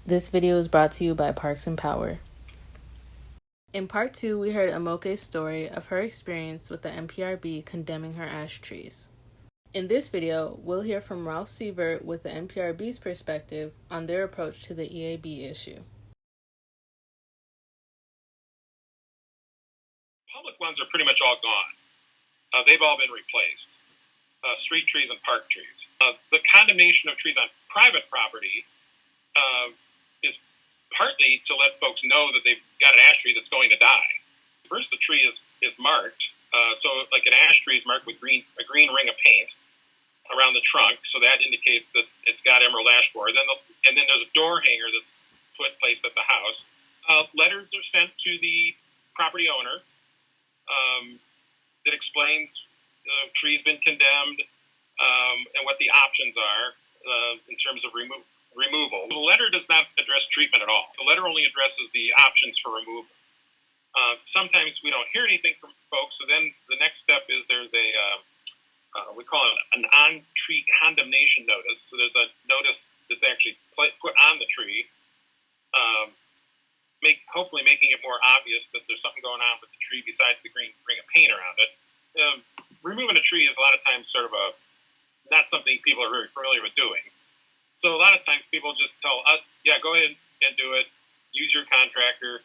This video is brought to you by Parks and Power. In part 2, we heard Amoke's story of her experience with the NPRB condemning her ash trees. In this video, we'll hear from Ralph Sievert with the NPRB's perspective on their approach to the EAB issue. Public ones are pretty much all gone. They've all been replaced. Street trees and park trees. The condemnation of trees on private property is partly to let folks know that they've got an ash tree that's going to die. First, the tree is marked. So like an ash tree is marked with a green ring of paint around the trunk, so that indicates that it's got emerald ash borer. And then there's a door hanger that's placed at the house. Letters are sent to the property owner that explains the tree's been condemned and what the options are in terms of removal. The letter does not address treatment at all. The letter only addresses the options for removal. Sometimes we don't hear anything from folks, so then the next step is there's we call it an on-tree condemnation notice. So there's a notice that's actually put on the tree, hopefully making it more obvious that there's something going on with the tree besides the green ring of paint around it. Removing a tree is a lot of times sort of not something people are very familiar with doing. So a lot of times people just tell us, yeah, go ahead and do it, use your contractor,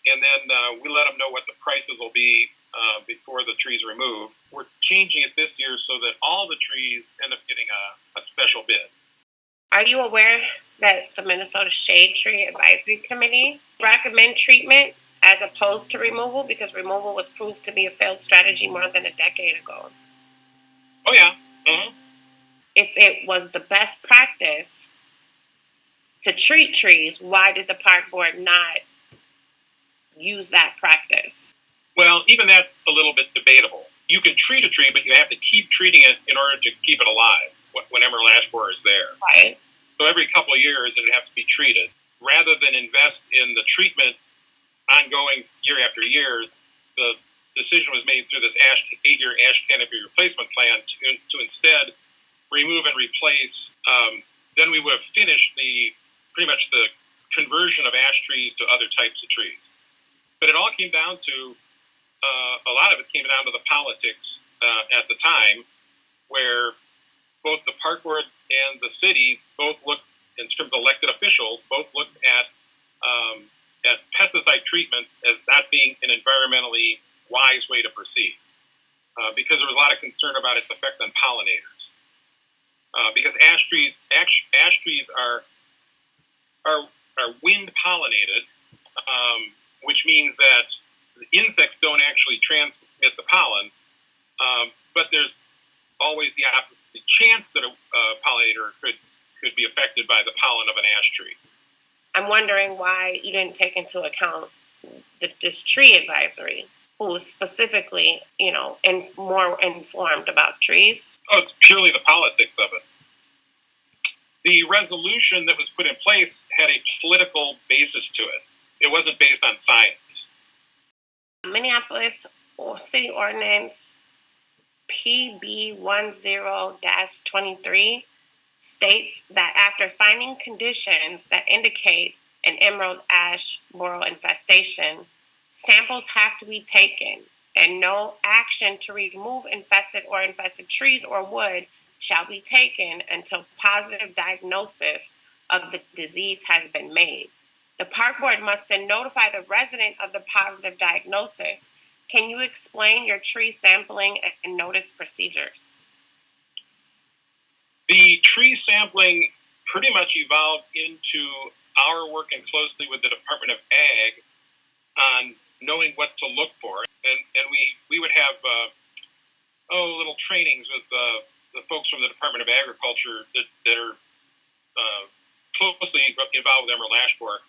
and then we let them know what the prices will be before the tree's removed. We're changing it this year so that all the trees end up getting a special bid. Are you aware that the Minnesota Shade Tree Advisory Committee recommend treatment as opposed to removal because removal was proved to be a failed strategy more than a decade ago? Oh, yeah. Mm-hmm. If it was the best practice to treat trees, why did the park board not use that practice? Well, even that's a little bit debatable. You can treat a tree, but you have to keep treating it in order to keep it alive when emerald ash borer is there. Right. So every couple of years it would have to be treated. Rather than invest in the treatment ongoing year after year, the decision was made through this 8-year ash canopy replacement plan to instead remove and replace. Then we would have finished pretty much the conversion of ash trees to other types of trees. But it all came down to, a lot of it came down to the politics at the time, where both the park board and the city both looked, in terms of elected officials, both looked at pesticide treatments as not being an environmentally wise way to proceed, because there was a lot of concern about its effect on pollinators. Because ash trees are wind pollinated, which means that the insects don't actually transmit the pollen, but there's always the chance that a pollinator could be affected by the pollen of an ash tree. I'm wondering why you didn't take into account this tree advisory, who was specifically, more informed about trees. Oh, it's purely the politics of it. The resolution that was put in place had a political basis to it. It wasn't based on science. Minneapolis City Ordinance PB 10-23 states that after finding conditions that indicate an emerald ash borer infestation, samples have to be taken, and no action to remove infested trees or wood shall be taken until positive diagnosis of the disease has been made. The park board must then notify the resident of the positive diagnosis. Can you explain your tree sampling and notice procedures? The tree sampling pretty much evolved into our working closely with the Department of Ag on knowing what to look for. And we would have little trainings with the folks from the Department of Agriculture that are closely involved with emerald ash borer.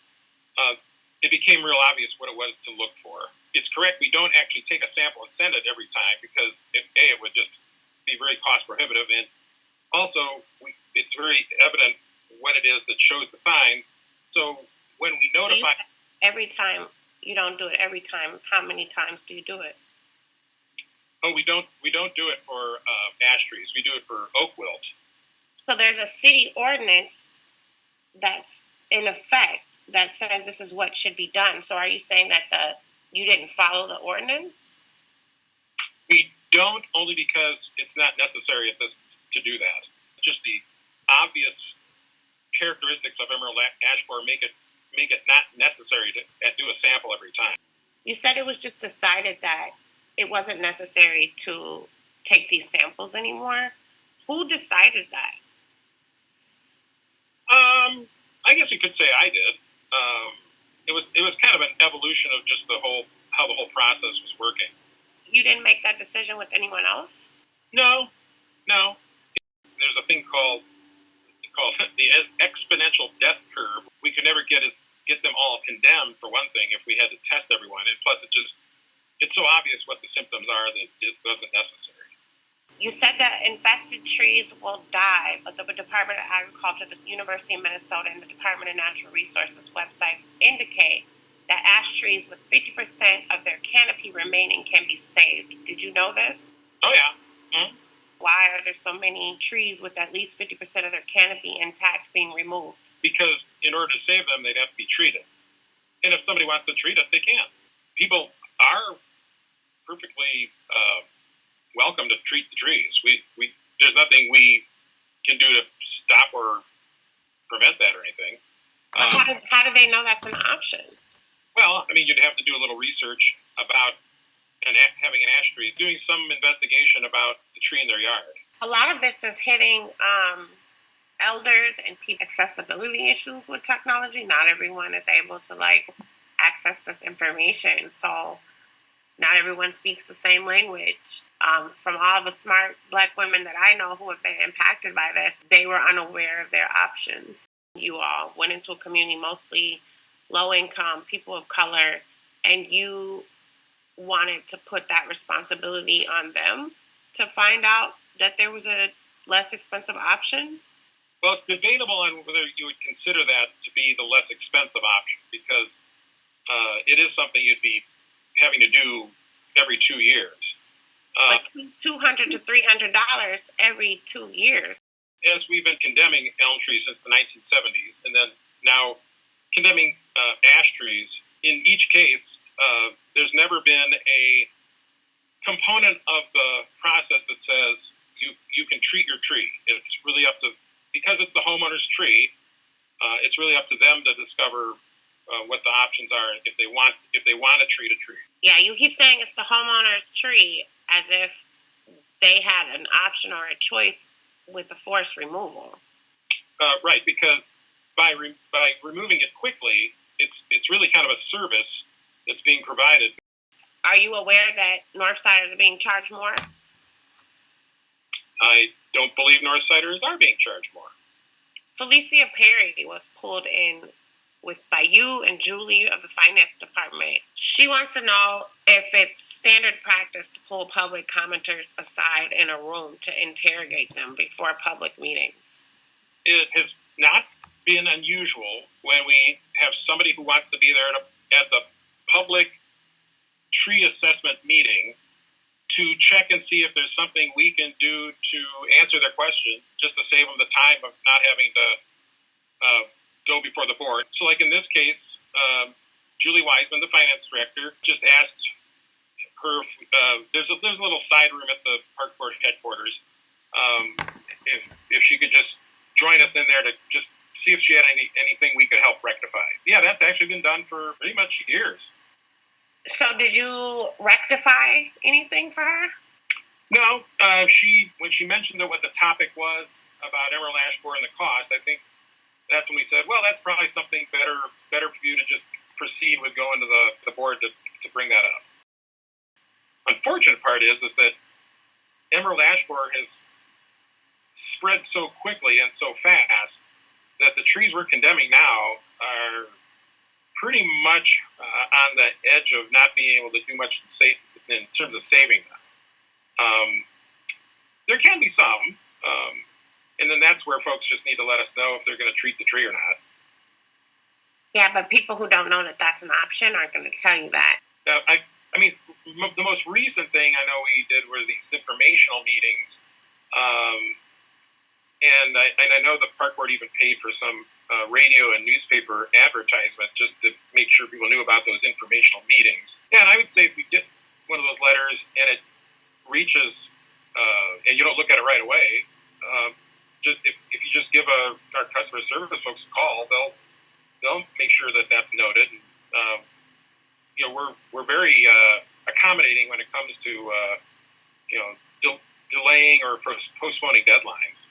It became real obvious what it was to look for. It's correct, we don't actually take a sample and send it every time because it would just be very cost prohibitive, and also it's very evident what it is that shows the signs. So when we notify... Every time, you don't do it every time. How many times do you do it? Oh, we don't do it for ash trees. We do it for oak wilt. So there's a city ordinance that's in effect that says this is what should be done. So are you saying that you didn't follow the ordinance? We don't, only because it's not necessary to do that. Just the obvious characteristics of emerald ash borer make it not necessary to do a sample every time. You said it was just decided that it wasn't necessary to take these samples anymore. Who decided that? I guess you could say I did. It was kind of an evolution of just how the whole process was working. You didn't make that decision with anyone else? No. There's a thing called the exponential death curve. We could never get them all condemned, for one thing, if we had to test everyone. And plus, it's so obvious what the symptoms are that it wasn't necessary. You said that infested trees will die, but the Department of Agriculture, the University of Minnesota, and the Department of Natural Resources websites indicate that ash trees with 50% of their canopy remaining can be saved. Did you know this? Oh, yeah. Mm-hmm. Why are there so many trees with at least 50% of their canopy intact being removed? Because in order to save them, they'd have to be treated. And if somebody wants to treat it, they can. People are perfectly welcome to treat the trees. There's nothing we can do to stop or prevent that or anything. How do they know that's an option? Well, I mean, you'd have to do a little research about having an ash tree, doing some investigation about the tree in their yard. A lot of this is hitting elders and people accessibility issues with technology. Not everyone is able to access this information. So not everyone speaks the same language. From all the smart Black women that I know who have been impacted by this, they were unaware of their options. You all went into a community mostly low income, people of color, and you wanted to put that responsibility on them to find out that there was a less expensive option? Well, it's debatable on whether you would consider that to be the less expensive option, because it is something you'd be having to do every 2 years. Like $200 to $300 every 2 years. As we've been condemning elm trees since the 1970s, and then now condemning ash trees, in each case, there's never been a component of the process that says you can treat your tree. It's really up to, because it's the homeowner's tree, it's really up to them to discover what the options are if they want to treat a tree. Yeah, you keep saying it's the homeowner's tree as if they had an option or a choice with the forced removal. Right, because by removing it quickly, it's really kind of a service that's being provided. Are you aware that Northsiders are being charged more? I don't believe Northsiders are being charged more. Felicia Perry was pulled in by you and Julie of the finance department. She wants to know if it's standard practice to pull public commenters aside in a room to interrogate them before public meetings. It has not been unusual when we have somebody who wants to be there at the public tree assessment meeting to check and see if there's something we can do to answer their question, just to save them the time of not having to go before the board. So like in this case, Julie Wiseman, the finance director, just asked her, there's a little side room at the park board headquarters, if she could just join us in there to just see if she had anything we could help rectify. Yeah, that's actually been done for pretty much years. So did you rectify anything for her? No, when she mentioned what the topic was about emerald ash borer and the cost, I think that's when we said, well, that's probably something better for you to just proceed with going to the board to bring that up. Unfortunate part is that emerald ash borer has spread so quickly and so fast that the trees we're condemning now are pretty much on the edge of not being able to do much in terms of saving them. There can be some, and then that's where folks just need to let us know if they're going to treat the tree or not. Yeah, but people who don't know that that's an option aren't going to tell you that. I mean, the most recent thing I know we did were these informational meetings, and I know the park board even paid for some radio and newspaper advertisement just to make sure people knew about those informational meetings. Yeah, and I would say if we get one of those letters and it reaches, and you don't look at it right away, if you just give our customer service folks a call, they'll make sure that that's noted. And, we're very accommodating when it comes to delaying or postponing deadlines.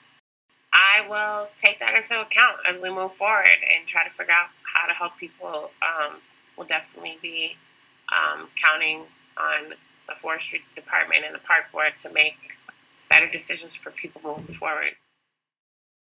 I will take that into account as we move forward and try to figure out how to help people. We'll definitely be counting on the forestry department and the park board to make better decisions for people moving forward.